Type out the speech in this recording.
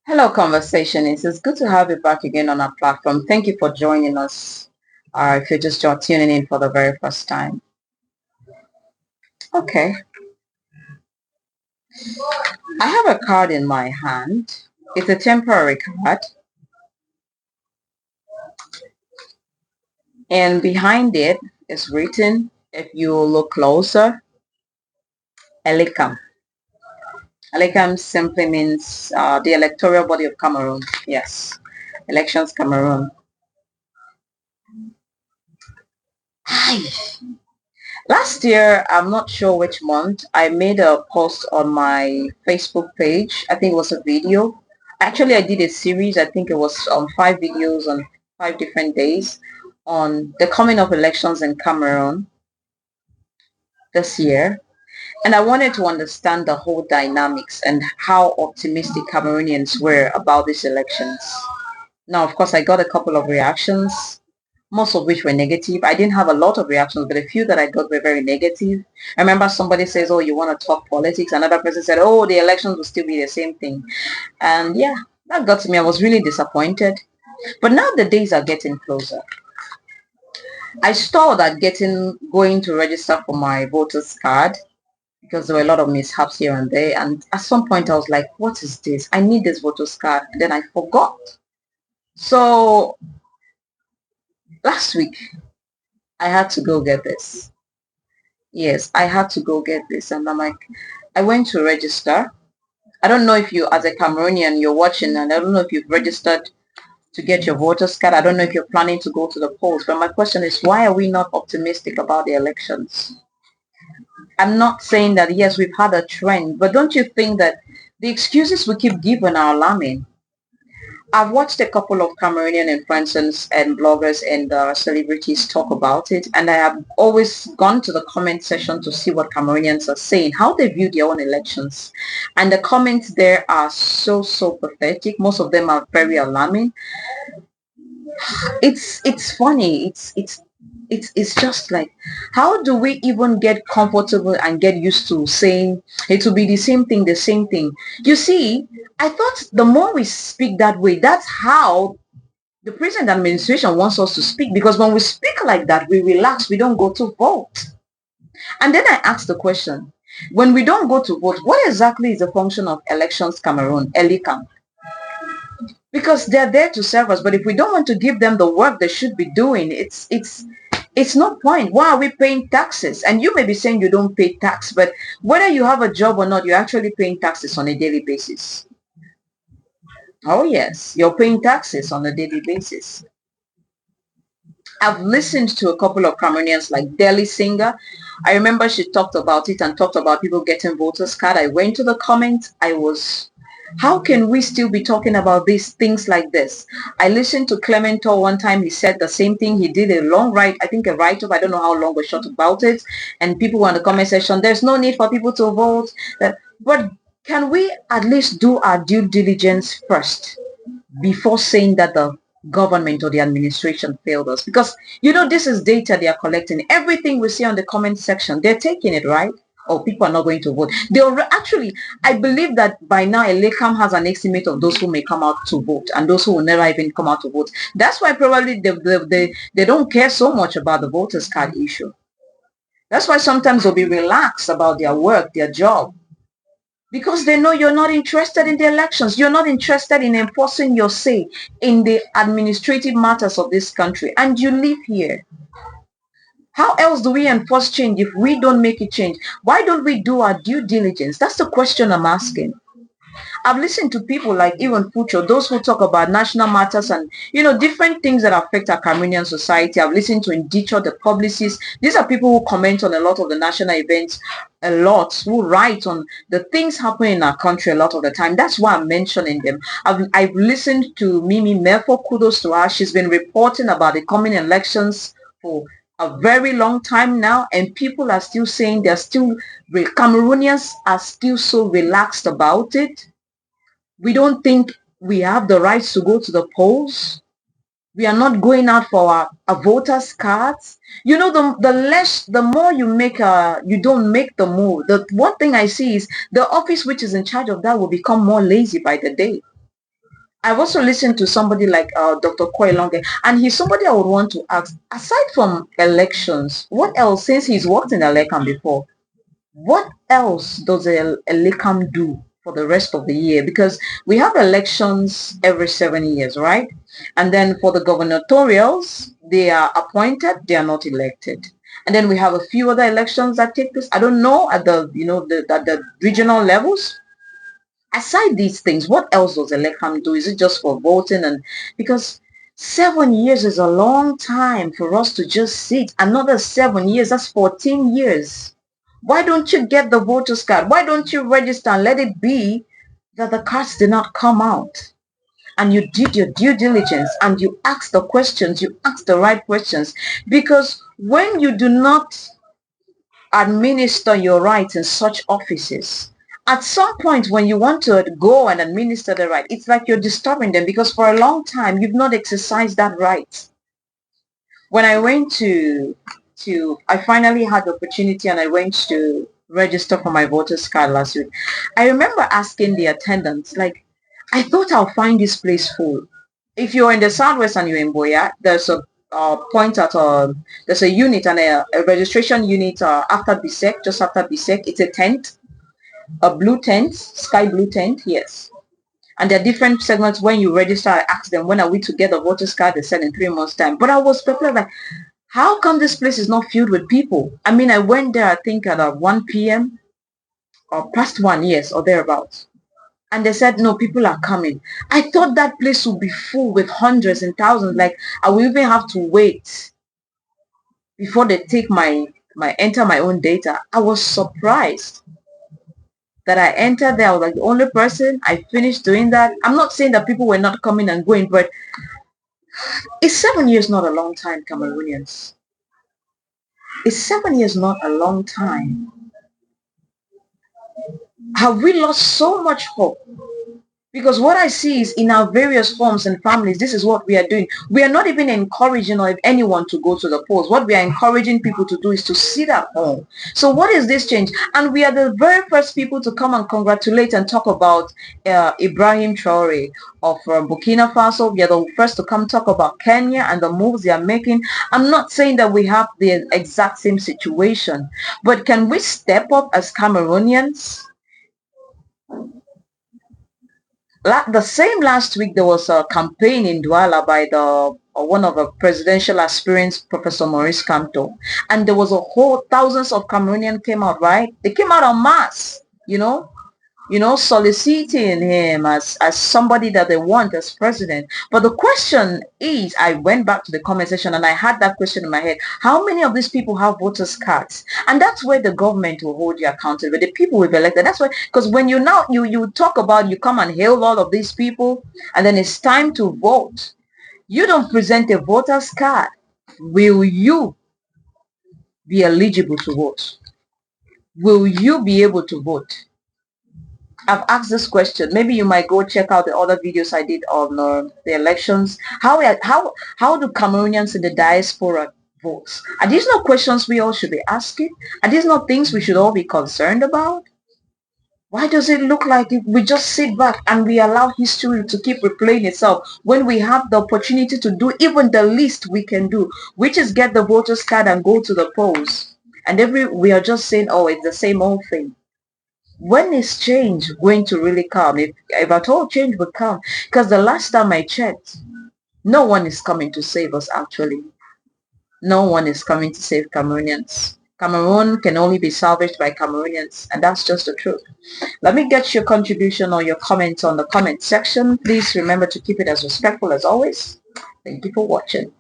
Hello, conversationists. It's good to have you back again on our platform. Thank you for joining us. If you're just tuning in for the very first time. Okay, I have a card in my hand. It's a temporary card, and behind it is written, if you look closer, Elikam. Elikam simply means the electoral body of Cameroon. Yes, elections Cameroon. Hi. Last year, I'm not sure which month, I made a post on my Facebook page. I think it was a video. Actually, I did a series. I think it was 5 videos on 5 different days on the coming of elections in Cameroon this year. And I wanted to understand the whole dynamics and how optimistic Cameroonians were about these elections. Now, of course, I got a couple of reactions, most of which were negative. I didn't have a lot of reactions, but a few that I got were very negative. I remember somebody says, oh, you want to talk politics? Another person said, oh, the elections will still be the same thing. And yeah, that got to me. I was really disappointed. But now the days are getting closer. I stalled at going to register for my voter's card because there were a lot of mishaps here and there. And at some point I was like, what is this? I need this voter's card. And then I forgot. So last week, I had to go get this. Yes, I had to go get this. And I'm like, I went to register. I don't know if you, as a Cameroonian, you're watching, and I don't know if you've registered to get your voter's card. I don't know if you're planning to go to the polls. But my question is, why are we not optimistic about the elections? I'm not saying that, yes, we've had a trend, but don't you think that the excuses we keep giving are alarming? I've watched a couple of Cameroonian influencers and bloggers and celebrities talk about it, and I have always gone to the comment section to see what Cameroonians are saying, how they view their own elections. And the comments there are so pathetic. Most of them are very alarming. It's funny. It's just like, how do we even get comfortable and get used to saying it will be the same thing? You see, I thought the more we speak that way, that's how the present administration wants us to speak, because when we speak like that, we relax, we don't go to vote. And then I asked the question, when we don't go to vote, what exactly is the function of elections Cameroon, Elikam? Because they're there to serve us, but if we don't want to give them the work they should be doing, it's no point. Why are we paying taxes? And you may be saying you don't pay tax, but whether you have a job or not, you're actually paying taxes on a daily basis. Oh yes, you're paying taxes on a daily basis. I've listened to a couple of Cameroonians like Deli Singer. I remember she talked about it and talked about people getting voters card. I went to the comments. How can we still be talking about these things like this? I listened to Clemento one time. He said the same thing. He did a long write, I think a write-up. I don't know how long or short about it. And people were in the comment section, there's no need for people to vote. But can we at least do our due diligence first before saying that the government or the administration failed us? Because this is data they are collecting. Everything we see on the comment section, they're taking it, right? Oh, people are not going to vote. Actually, I believe that by now Elecam has an estimate of those who may come out to vote and those who will never even come out to vote. That's why probably they don't care so much about the voters card issue. That's why sometimes they'll be relaxed about their work, their job, because they know you're not interested in the elections. You're not interested in enforcing your say in the administrative matters of this country, and you live here. How else do we enforce change if we don't make it change? Why don't we do our due diligence? That's the question I'm asking. I've listened to people like even Fucho, those who talk about national matters and, different things that affect our Cameroonian society. I've listened to Indicho, the publicists. These are people who comment on a lot of the national events, a lot, who write on the things happening in our country a lot of the time. That's why I'm mentioning them. I've listened to Mimi Mefo, kudos to her. She's been reporting about the coming elections for a very long time now, and people are still saying Cameroonians are still so relaxed about it. We don't think we have the rights to go to the polls. We are not going out for our voters cards. You know, the less, the more you make, you don't make the move. The one thing I see is the office which is in charge of that will become more lazy by the day. I've also listened to somebody like Dr. Koi Longe, and he's somebody I would want to ask, aside from elections, what else, since he's worked in Elekam before, what else does Elekam do for the rest of the year? Because we have elections every 7 years, right? And then for the gubernatorials, they are appointed, they are not elected. And then we have a few other elections that take place. I don't know at the, at the regional levels. Aside these things, what else does Elekam do? Is it just for voting? And because 7 years is a long time for us to just sit. Another 7 years, that's 14 years. Why don't you get the voters card? Why don't you register and let it be that the cards did not come out? And you did your due diligence and you asked the questions, you asked the right questions. Because when you do not administer your rights in such offices, at some point when you want to go and administer the right, it's like you're disturbing them, because for a long time you've not exercised that right. When I went I finally had the opportunity and I went to register for my voters card last week. I remember asking the attendants, like, I thought I'll find this place full. If you're in the Southwest and you're in Boya, there's a point at there's a unit and a registration unit after BSEC, just after BSEC. It's a tent, a blue tent, sky blue tent, yes. And there are different segments. When you register, I asked them, when are we to get the voters card? They said in 3 months' time. But I was perplexed, like, how come this place is not filled with people? I mean, I went there, I think at 1 p.m. or past 1, yes, or thereabouts. And they said, no, people are coming. I thought that place would be full with hundreds and thousands. Like, I will even have to wait before they take enter my own data. I was surprised that I entered there. I was like the only person. I finished doing that. I'm not saying that people were not coming and going, but is 7 years not a long time, Cameroonians? Is 7 years not a long time? Have we lost so much hope? Because what I see is in our various forms and families, this is what we are doing. We are not even encouraging anyone to go to the polls. What we are encouraging people to do is to sit at home. So what is this change? And we are the very first people to come and congratulate and talk about Ibrahim Traore of Burkina Faso. We are the first to come talk about Kenya and the moves they are making. I'm not saying that we have the exact same situation, but can we step up as Cameroonians? The same last week, there was a campaign in Douala by the one of the presidential aspirants, Professor Maurice Kamto, and there was a whole thousands of Cameroonians came out. Right, they came out en masse, soliciting him as somebody that they want as president. But the question is, I went back to the comment section and I had that question in my head: how many of these people have voters cards? And that's where the government will hold you accountable. The people we've elected. That's why, because when you talk about, you come and hail all of these people, and then it's time to vote. You don't present a voters card. Will you be eligible to vote? Will you be able to vote? I've asked this question. Maybe you might go check out the other videos I did on the elections. How do Cameroonians in the diaspora vote? Are these not questions we all should be asking? Are these not things we should all be concerned about? Why does it look like we just sit back and we allow history to keep replaying itself when we have the opportunity to do even the least we can do, which is get the voters card and go to the polls? And we are just saying, oh, it's the same old thing. When is change going to really come? If at all change will come, because the last time I checked, no one is coming to save us. Actually, no one is coming to save Cameroonians. Cameroon can only be salvaged by Cameroonians, and that's just the truth. Let me get your contribution or your comments on the comment section. Please remember to keep it as respectful as always. Thank you for watching.